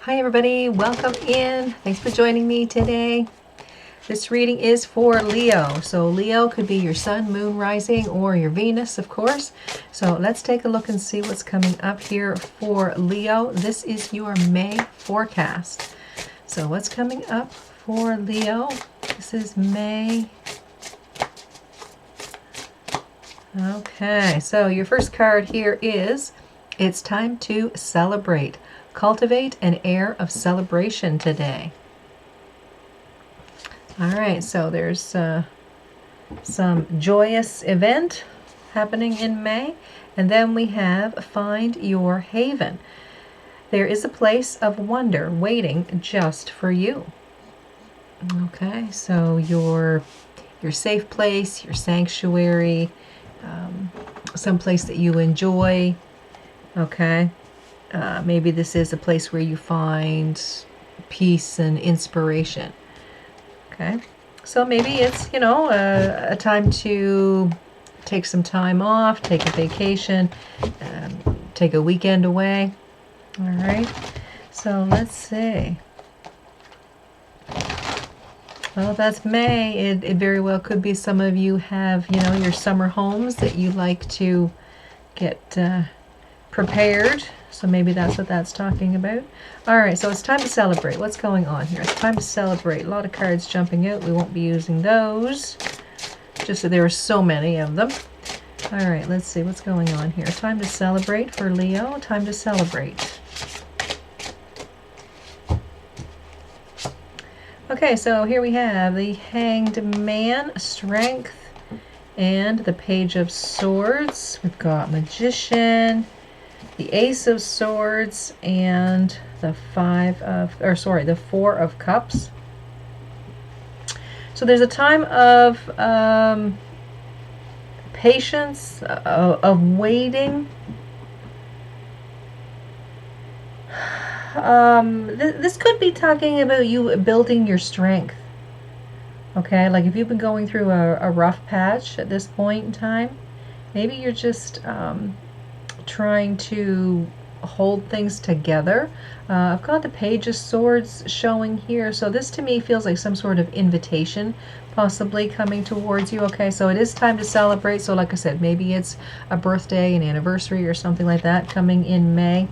Hi everybody, welcome in. Thanks for joining me today. This reading is for Leo. So Leo could be your sun, moon, rising, or your Venus, of course. So let's take a look and see what's coming up here for Leo. This is your May forecast. So what's coming up for Leo? This is May. Okay, so your first card here is, it's time to celebrate. Cultivate an air of celebration today. All right, so there's some joyous event happening in May. And then we have find your haven. There is a place of wonder waiting just for you. Okay, so your safe place, your sanctuary, some place that you enjoy. Okay. Maybe this is a place where you find peace and inspiration. Okay, so maybe it's, a time to take some time off, take a vacation, take a weekend away. All right, so let's see. Well, that's May. It very well could be some of you have, your summer homes that you like to get prepared. So maybe that's what that's talking about. All right, so it's time to celebrate. What's going on here? It's time to celebrate. A lot of cards jumping out. We won't be using those. Just that there are so many of them. All right, let's see what's going on here. Time to celebrate for Leo. Time to celebrate. Okay, so here we have the Hanged Man, Strength, and the Page of Swords. We've got Magician, the Ace of Swords, and the the Four of Cups. So there's a time of patience, of waiting. This could be talking about you building your strength. Okay, like if you've been going through a rough patch at this point in time, maybe you're just trying to hold things together. I've got the Page of Swords showing here, so this to me feels like some sort of invitation possibly coming towards you. Okay, so it is time to celebrate. So like I said, maybe it's a birthday, an anniversary, or something like that coming in May.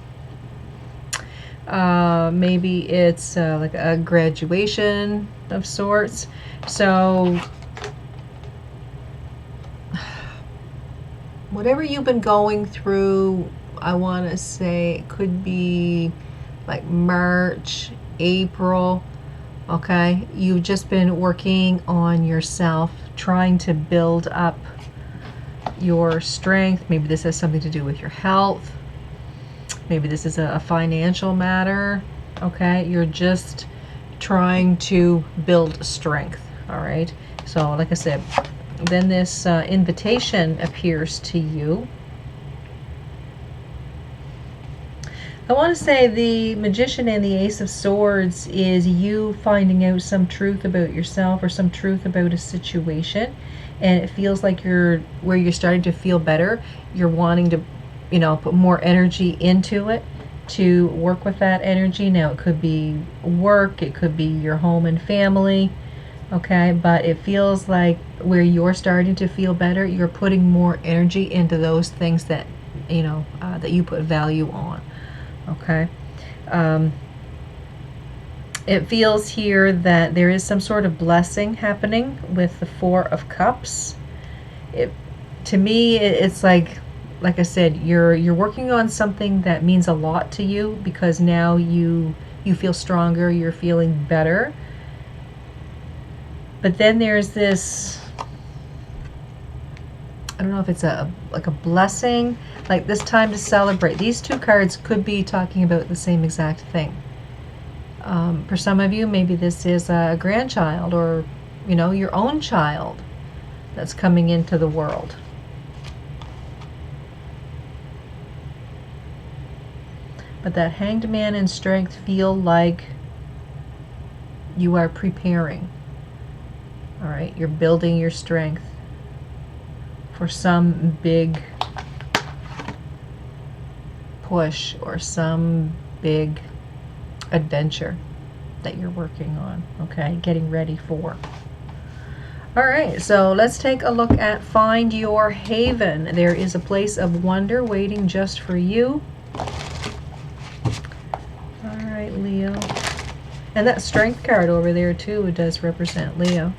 Maybe it's like a graduation of sorts. So whatever you've been going through, I want to say it could be like March, April. Okay, you've just been working on yourself, trying to build up your strength. Maybe this has something to do with your health. Maybe this is a financial matter. Okay, you're just trying to build strength. All right, so like I said, then this invitation appears to you. I want to say the Magician and the Ace of Swords is you finding out some truth about yourself or some truth about a situation, and it feels like you're starting to feel better. You're wanting to, put more energy into it, to work with that energy. Now it could be work, it could be your home and family. Okay, but it feels like where you're starting to feel better, you're putting more energy into those things that, that you put value on. Okay. It feels here that there is some sort of blessing happening with the Four of Cups. To me, it's like I said, you're working on something that means a lot to you, because now you feel stronger, you're feeling better. But then there's this, I don't know if it's like a blessing, like this time to celebrate. These two cards could be talking about the same exact thing. For some of you, maybe this is a grandchild or, your own child that's coming into the world. But that Hanged Man and Strength feel like you are preparing. All right, you're building your strength for some big push or some big adventure that you're working on, okay? Getting ready for. All right, so let's take a look at Find Your Haven. There is a place of wonder waiting just for you. All right, Leo. And that Strength card over there, too, it does represent Leo.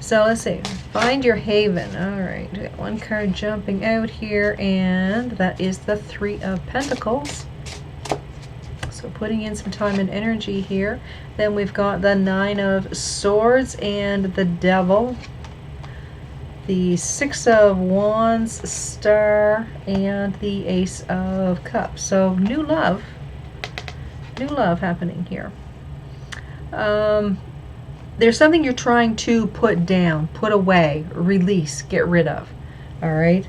So let's see. Find your haven. All right, we got one card jumping out here, and that is the Three of Pentacles. So putting in some time and energy here. Then we've got the Nine of Swords and the Devil. The Six of Wands, Star, and the Ace of Cups. So new love happening here. There's something you're trying to put down, put away, release, get rid of. All right.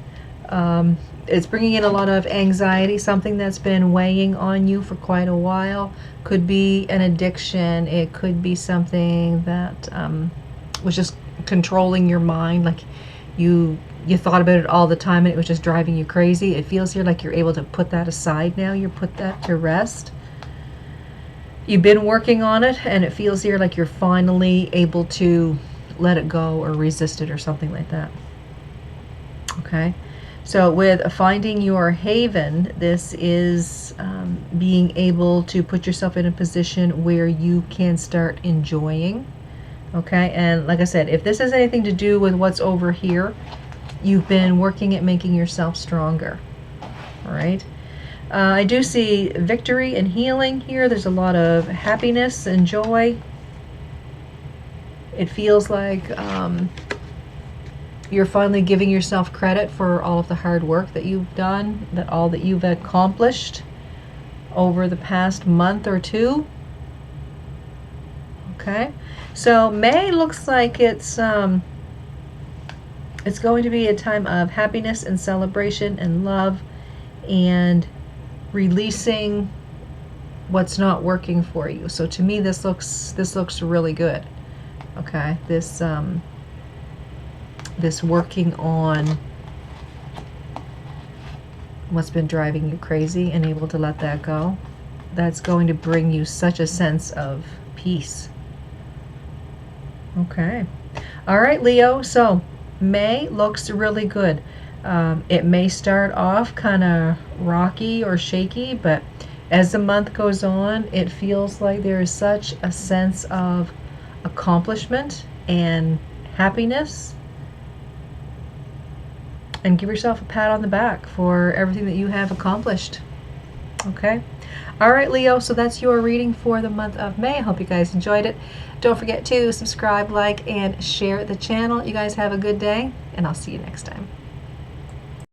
It's bringing in a lot of anxiety, something that's been weighing on you for quite a while. Could be an addiction. It could be something that was just controlling your mind, like you thought about it all the time and it was just driving you crazy. It feels here like you're able to put that aside now. You put that to rest. You've been working on it, and it feels here like you're finally able to let it go or resist it or something like that. Okay. So with Finding Your Haven, this is being able to put yourself in a position where you can start enjoying. Okay, and like I said, if this has anything to do with what's over here, you've been working at making yourself stronger. All right. I do see victory and healing here. There's a lot of happiness and joy. It feels like you're finally giving yourself credit for all of the hard work that you've done, that all that you've accomplished over the past month or two. Okay, so May looks like it's going to be a time of happiness and celebration and love and releasing what's not working for you. So to me, this looks really good. Okay, this working on what's been driving you crazy and able to let that go, that's going to bring you such a sense of peace. Okay. All right, Leo. So May looks really good. It may start off kind of rocky or shaky, but as the month goes on, it feels like there is such a sense of accomplishment and happiness. And give yourself a pat on the back for everything that you have accomplished. Okay. All right, Leo, so that's your reading for the month of May. I hope you guys enjoyed it. Don't forget to subscribe, like, and share the channel. You guys have a good day, and I'll see you next time.